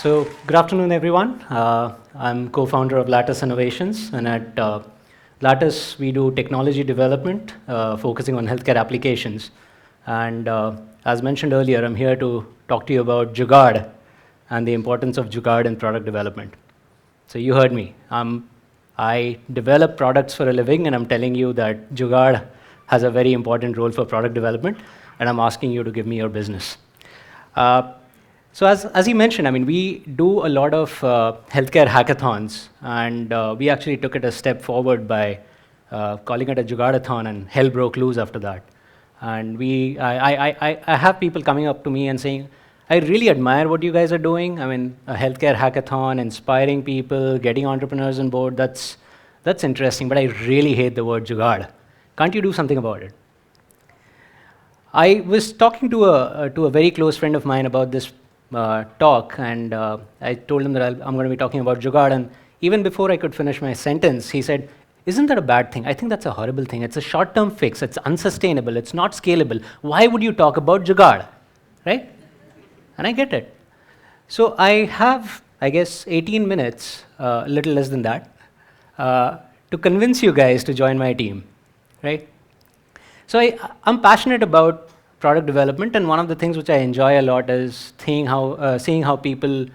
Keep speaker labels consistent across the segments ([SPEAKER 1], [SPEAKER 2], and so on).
[SPEAKER 1] Good afternoon, everyone. I'm co-founder of Lattice Innovations, and at Lattice, we do technology development, focusing on healthcare applications. And as mentioned earlier, I'm here to talk to you about Jugaad and the importance of Jugaad in product development. So you heard me. I develop products for a living, and I'm telling you that Jugaad has a very important role for product development, and I'm asking you to give me your business. So as he mentioned, I mean, we do a lot of healthcare hackathons, and we actually took it a step forward by calling it a Jugaadathon, and hell broke loose after that. And I have people coming up to me and saying, I really admire what you guys are doing. I mean, a healthcare hackathon, inspiring people, getting entrepreneurs on board, that's interesting, but I really hate the word Jugaad. Can't you do something about it? I was talking to a very close friend of mine about this talk, and I told him that I'm going to be talking about Jugaad, and even before I could finish my sentence, he said, isn't that a bad thing? I think that's a horrible thing. It's a short-term fix. It's unsustainable. It's not scalable. Why would you talk about Jugaad, right? And I get it. So I have, I guess, 18 minutes, a little less than that, to convince you guys to join my team, right? So I'm passionate about product development, and one of the things which I enjoy a lot is seeing how people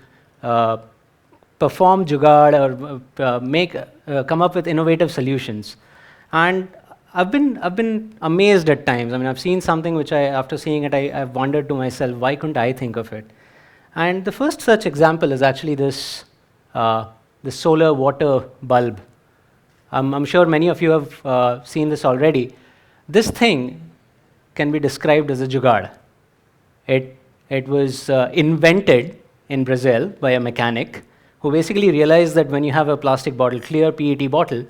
[SPEAKER 1] perform Jugaad or come up with innovative solutions. And I've been amazed at times. I mean, I've seen something which after seeing it, I've wondered to myself, why couldn't I think of it? And the first such example is actually this solar water bulb. I'm sure many of you have seen this already. This thing can be described as a Jugaad. It was invented in Brazil by a mechanic who basically realized that when you have a plastic bottle, clear PET bottle,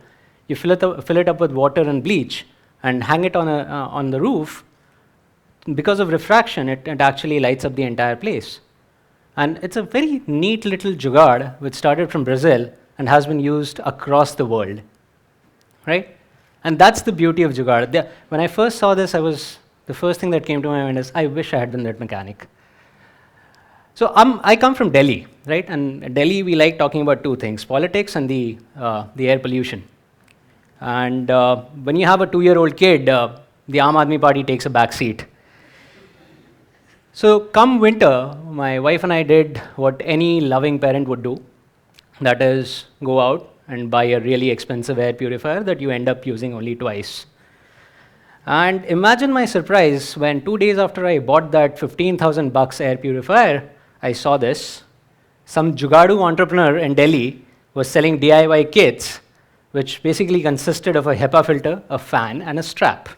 [SPEAKER 1] you fill it up with water and bleach and hang it on the roof. Because of refraction, it actually lights up the entire place. And it's a very neat little Jugaad which started from Brazil and has been used across the world, right? And that's the beauty of Jugaad. When I first saw this, the first thing that came to my mind is, I wish I had been that mechanic. So I come from Delhi, right? And Delhi, we like talking about two things, politics and the air pollution. And when you have a 2-year-old kid, the Aam Aadmi Party takes a back seat. So come winter, my wife and I did what any loving parent would do. That is, go out and buy a really expensive air purifier that you end up using only twice. And imagine my surprise when 2 days after I bought that $15,000 air purifier, I saw this. Some Jugaadu entrepreneur in Delhi was selling DIY kits, which basically consisted of a HEPA filter, a fan, and a strap.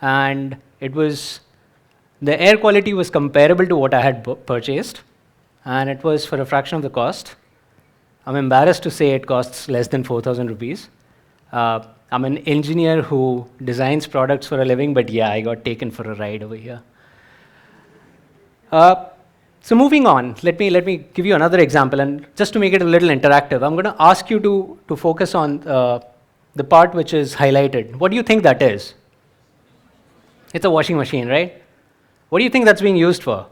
[SPEAKER 1] And the air quality was comparable to what I had purchased, and it was for a fraction of the cost. I'm embarrassed to say it costs less than 4,000 rupees. I'm an engineer who designs products for a living, but yeah, I got taken for a ride over here. So moving on, let me give you another example, and just to make it a little interactive, I'm going to ask you to focus on the part which is highlighted. What do you think that is? It's a washing machine, right? What do you think that's being used for?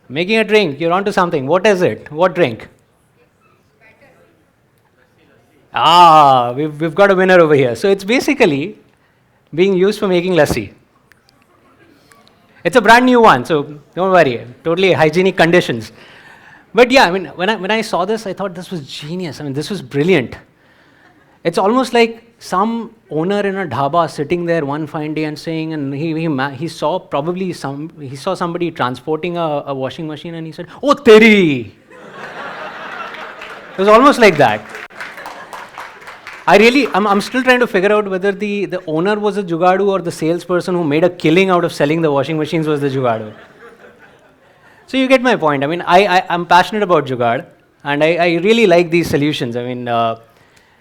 [SPEAKER 1] Making a drink. You're onto something. What is it? What drink? We've got a winner over here. So it's basically being used for making lassi. It's a brand new one, so don't worry. Totally hygienic conditions. But yeah, I mean, when I saw this, I thought this was genius. I mean, this was brilliant. It's almost like some owner in a dhaba sitting there one fine day and saying, and he saw somebody transporting a washing machine, and he said, "Oh, teri!" It was almost like that. I'm still trying to figure out whether the owner was a Jugaadu or the salesperson who made a killing out of selling the washing machines was the Jugaadu. So you get my point. I mean, I'm passionate about Jugaad, and I really like these solutions. I mean,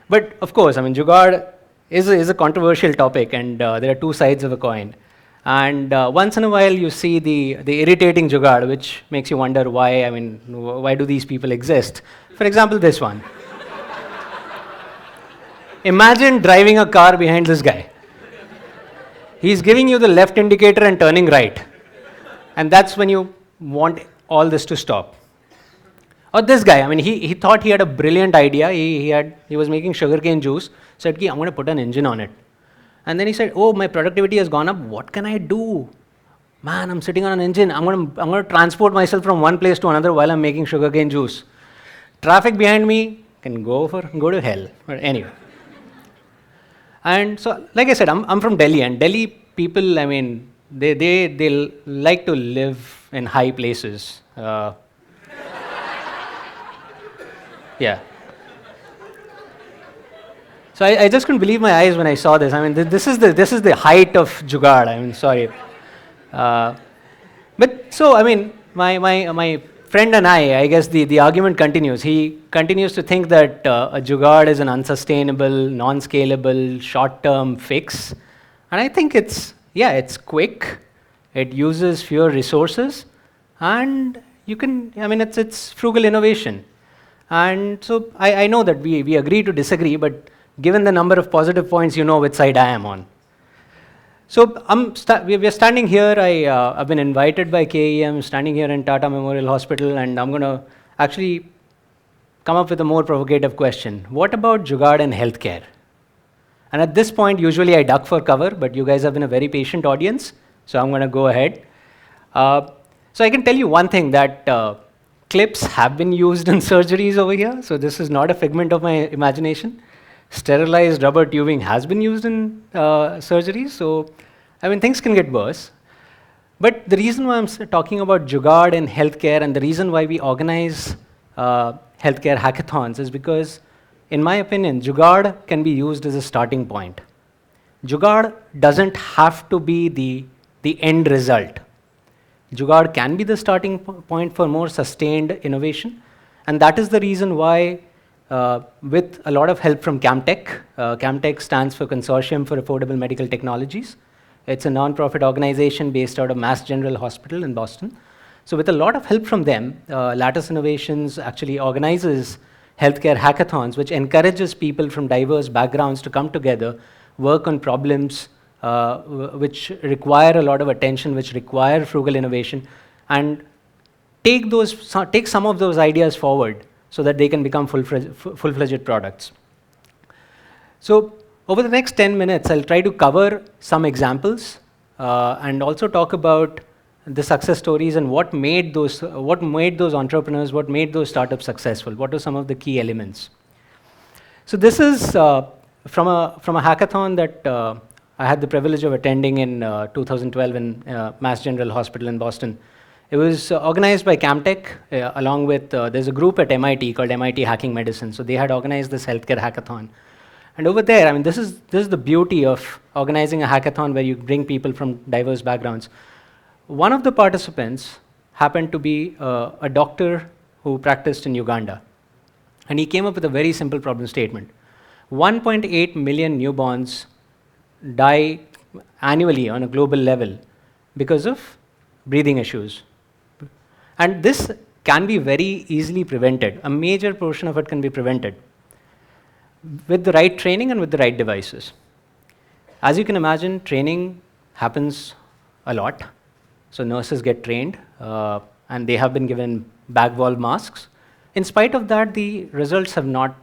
[SPEAKER 1] but of course, I mean, Jugaad is a controversial topic, and there are two sides of a coin. And once in a while, you see the irritating Jugaad, which makes you wonder why. I mean, why do these people exist? For example, this one. Imagine driving a car behind this guy. He's giving you the left indicator and turning right. And that's when you want all this to stop. Or this guy, I mean, he thought he had a brilliant idea. He was making sugarcane juice, said, I'm going to put an engine on it. And then he said, oh, my productivity has gone up. What can I do? Man, I'm sitting on an engine. I'm going to transport myself from one place to another while I'm making sugarcane juice. Traffic behind me can go to hell. But anyway. And so, like I said, I'm from Delhi, and Delhi people, I mean, they like to live in high places. Yeah. So I just couldn't believe my eyes when I saw this. I mean, this is the height of Jugaad. I mean, sorry. But so, I mean, my friend and I guess the argument continues. He continues to think that a Jugaad is an unsustainable, non-scalable, short-term fix. And I think it's quick. It uses fewer resources. And it's frugal innovation. And so I know that we agree to disagree, but given the number of positive points, you know which side I am on. So we are standing here. I've been invited by KEM, standing here in Tata Memorial Hospital, and I'm going to actually come up with a more provocative question. What about Jugaad in healthcare? And at this point, usually I duck for cover, but you guys have been a very patient audience, so I'm going to go ahead. So I can tell you one thing, that clips have been used in surgeries over here, so this is not a figment of my imagination. Sterilized rubber tubing has been used in surgeries, so I mean, things can get worse. But the reason why I'm talking about Jugaad in healthcare, and the reason why we organize healthcare hackathons, is because, in my opinion, Jugaad can be used as a starting point. Jugaad doesn't have to be the end result. Jugaad can be the starting point for more sustained innovation, and that is the reason why, with a lot of help from CAMTech, CAMTech stands for Consortium for Affordable Medical Technologies. It's a non-profit organization based out of Mass General Hospital in Boston. So with a lot of help from them, Lattice Innovations actually organizes healthcare hackathons, which encourages people from diverse backgrounds to come together, work on problems which require a lot of attention, which require frugal innovation, and take some of those ideas forward so that they can become full-fledged products. So over the next 10 minutes, I'll try to cover some examples and also talk about the success stories and what made those entrepreneurs, what made those startups successful, what are some of the key elements. So this is from a hackathon that I had the privilege of attending in 2012 in Mass General Hospital in Boston. It was organized by CAMTech along with, there's a group at MIT called MIT Hacking Medicine. So they had organized this healthcare hackathon. And over there, I mean, this is the beauty of organizing a hackathon where you bring people from diverse backgrounds. One of the participants happened to be a doctor who practiced in Uganda. And he came up with a very simple problem statement. 1.8 million newborns die annually on a global level because of breathing issues. And this can be very easily prevented. A major portion of it can be prevented with the right training and with the right devices. As you can imagine, training happens a lot. So nurses get trained, and they have been given bag valve masks. In spite of that, the results have not,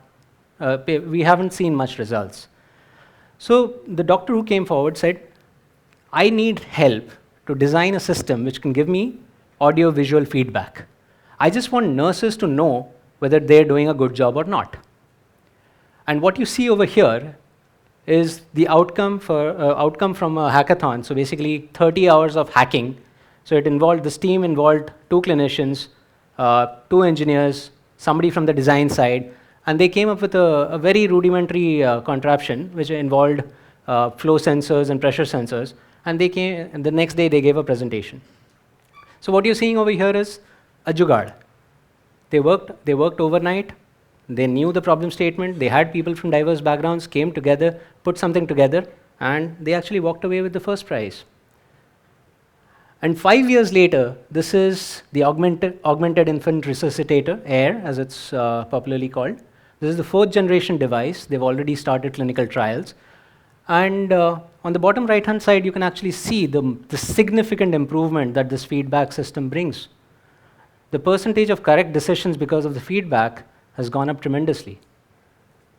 [SPEAKER 1] we haven't seen much results. So the doctor who came forward said, I need help to design a system which can give me audio-visual feedback. I just want nurses to know whether they're doing a good job or not. And what you see over here is the outcome from a hackathon. So basically 30 hours of hacking. So this team involved 2 clinicians, 2 engineers, somebody from the design side, and they came up with a very rudimentary contraption which involved flow sensors and pressure sensors. And the next day they gave a presentation. So what you're seeing over here is a Jugaad. They worked overnight. They knew the problem statement. They had people from diverse backgrounds, came together, put something together, and they actually walked away with the first prize. And 5 years later, this is the augmented infant resuscitator, AIR, as it's popularly called. This is the 4th generation device. They've already started clinical trials. And on the bottom right-hand side, you can actually see the significant improvement that this feedback system brings. the percentage of correct decisions because of the feedback has gone up tremendously.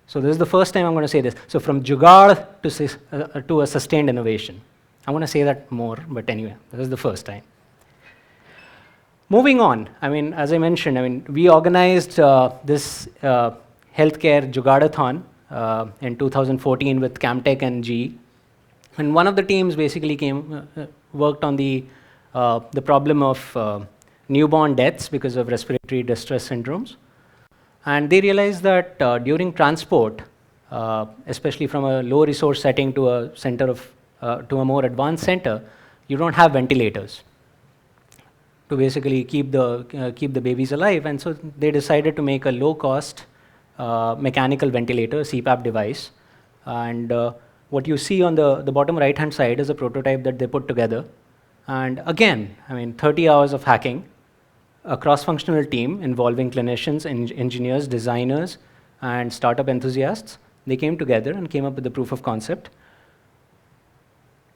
[SPEAKER 1] So this is the first time I'm going to say this. So from jugaad to a sustained innovation. I want to say that more, but anyway, this is the first time. Moving on, I mean, as I mentioned, I mean, we organized this healthcare Jugaadathon in 2014 with CAMTech and GE. And one of the teams basically worked on the problem of newborn deaths because of respiratory distress syndromes. And they realized that during transport, especially from a low resource setting to a center of, to a more advanced center, you don't have ventilators to basically keep the babies alive. And so they decided to make a low cost mechanical ventilator, CPAP device. And what you see on the bottom right hand side is a prototype that they put together. And again, I mean, 30 hours of hacking, a cross-functional team involving clinicians, engineers, designers, and startup enthusiasts. They came together and came up with the proof of concept.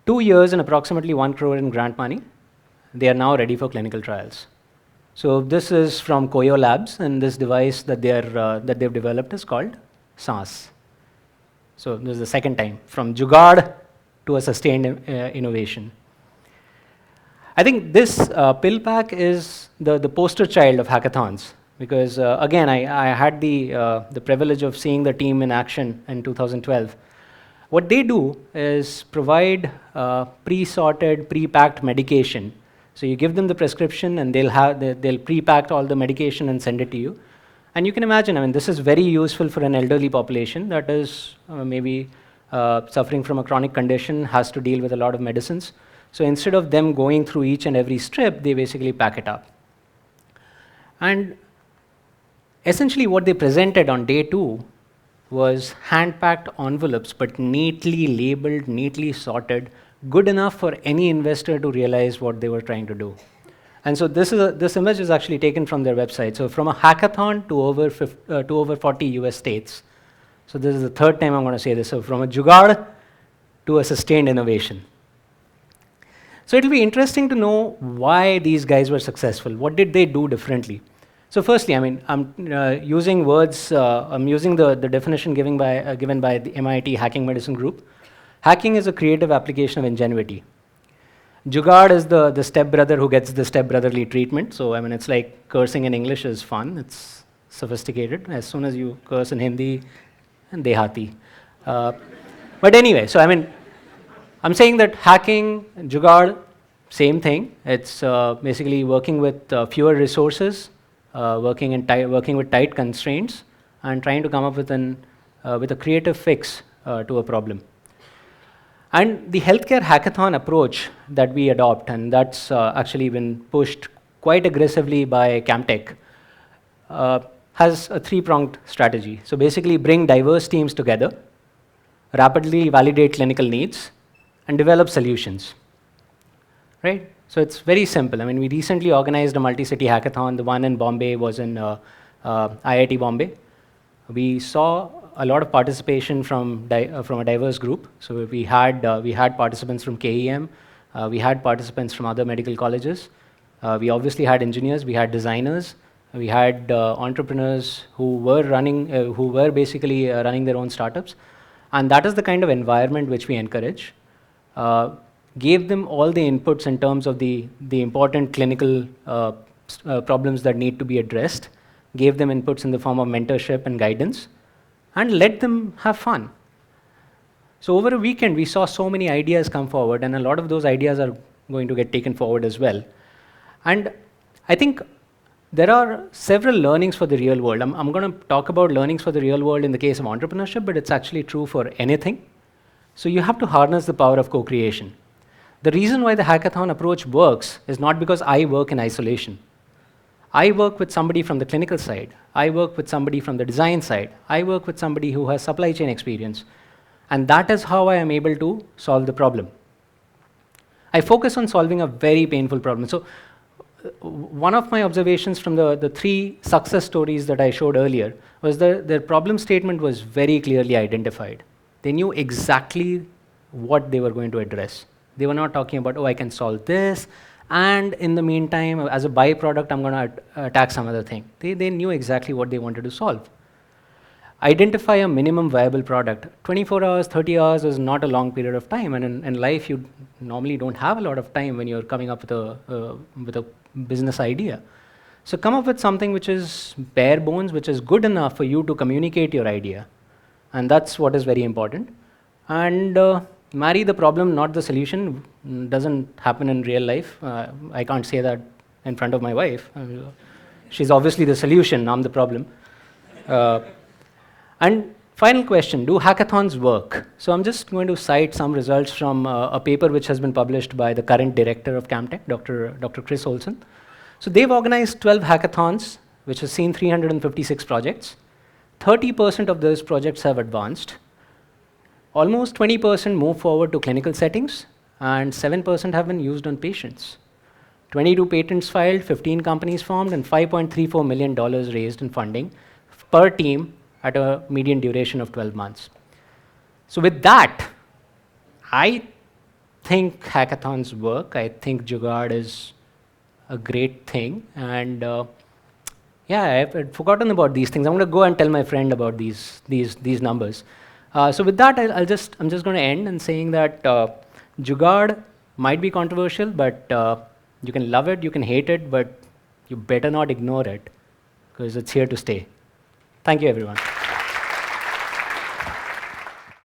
[SPEAKER 1] 2 years and approximately 1 crore in grant money. They are now ready for clinical trials. So this is from Koyo Labs, and this device that they've developed is called SaaS. So this is the second time, from jugaad to a sustained innovation. I think this pill pack is the poster child of hackathons, because again, I had the privilege of seeing the team in action in 2012. What they do is provide pre-sorted, pre-packed medication. So you give them the prescription, and they'll pre-pack all the medication and send it to you. And you can imagine, I mean, this is very useful for an elderly population that is maybe suffering from a chronic condition, has to deal with a lot of medicines. So instead of them going through each and every strip, they basically pack it up. And essentially what they presented on day 2 was hand-packed envelopes, but neatly labeled, neatly sorted, good enough for any investor to realize what they were trying to do. And so this image is actually taken from their website. So from a hackathon to over 40 US states. So this is the third time I'm going to say this. So from a jugaad to a sustained innovation. So it'll be interesting to know why these guys were successful. What did they do differently? So firstly, I mean, I'm using words, I'm using the definition given by the MIT Hacking Medicine Group. Hacking is a creative application of ingenuity. Jugaad is the stepbrother who gets the stepbrotherly treatment. So I mean, it's like cursing in English is fun. It's sophisticated. As soon as you curse in Hindi, and dehati. But anyway, so I mean, I'm saying that hacking, jugaad, same thing. It's basically working with fewer resources, working with tight constraints, and trying to come up with a creative fix to a problem. And the healthcare hackathon approach that we adopt, and that's actually been pushed quite aggressively by CAMTech, has a 3-pronged strategy. So basically bring diverse teams together, rapidly validate clinical needs, and develop solutions, right? So it's very simple. I mean, we recently organized a multi-city hackathon. The one in Bombay was in IIT Bombay. We saw a lot of participation from a diverse group. So we had participants from KEM, we had participants from other medical colleges. We obviously had engineers, we had designers, we had entrepreneurs who were basically running their own startups. And that is the kind of environment which we encourage. Gave them all the inputs in terms of the important clinical problems that need to be addressed, gave them inputs in the form of mentorship and guidance, and let them have fun. So over a weekend, we saw so many ideas come forward, and a lot of those ideas are going to get taken forward as well. And I think there are several learnings for the real world. I'm going to talk about learnings for the real world in the case of entrepreneurship, but it's actually true for anything. So you have to harness the power of co-creation. The reason why the hackathon approach works is not because I work in isolation. I work with somebody from the clinical side. I work with somebody from the design side. I work with somebody who has supply chain experience. And that is how I am able to solve the problem. I focus on solving a very painful problem. So one of my observations from the 3 success stories that I showed earlier was that their problem statement was very clearly identified. They knew exactly what they were going to address. They were not talking about, oh, I can solve this, And in the meantime, as a byproduct, I'm going to attack some other thing. They knew exactly what they wanted to solve. Identify a minimum viable product. 24 hours, 30 hours is not a long period of time, and in life, you normally don't have a lot of time when you're coming up with a business idea. So come up with something which is bare bones, which is good enough for you to communicate your idea. And that's what is very important. And marry the problem, not the solution. Doesn't happen in real life. I can't say that in front of my wife. She's obviously the solution, I'm the problem. And final question, do hackathons work? So I'm just going to cite some results from a paper which has been published by the current director of CAMTech, Dr. Chris Olson. So they've organized 12 hackathons, which has seen 356 projects. 30% of those projects have advanced. Almost 20% move forward to clinical settings, and 7% have been used on patients. 22 patents filed, 15 companies formed, and $5.34 million raised in funding per team at a median duration of 12 months. So with that, I think hackathons work. I think Jugaad is a great thing. And yeah, I've forgotten about these things. I'm going to go and tell my friend about these numbers. So with that, I'm just going to end and saying that Jugaad might be controversial, but you can love it, you can hate it, but you better not ignore it because it's here to stay. Thank you, everyone.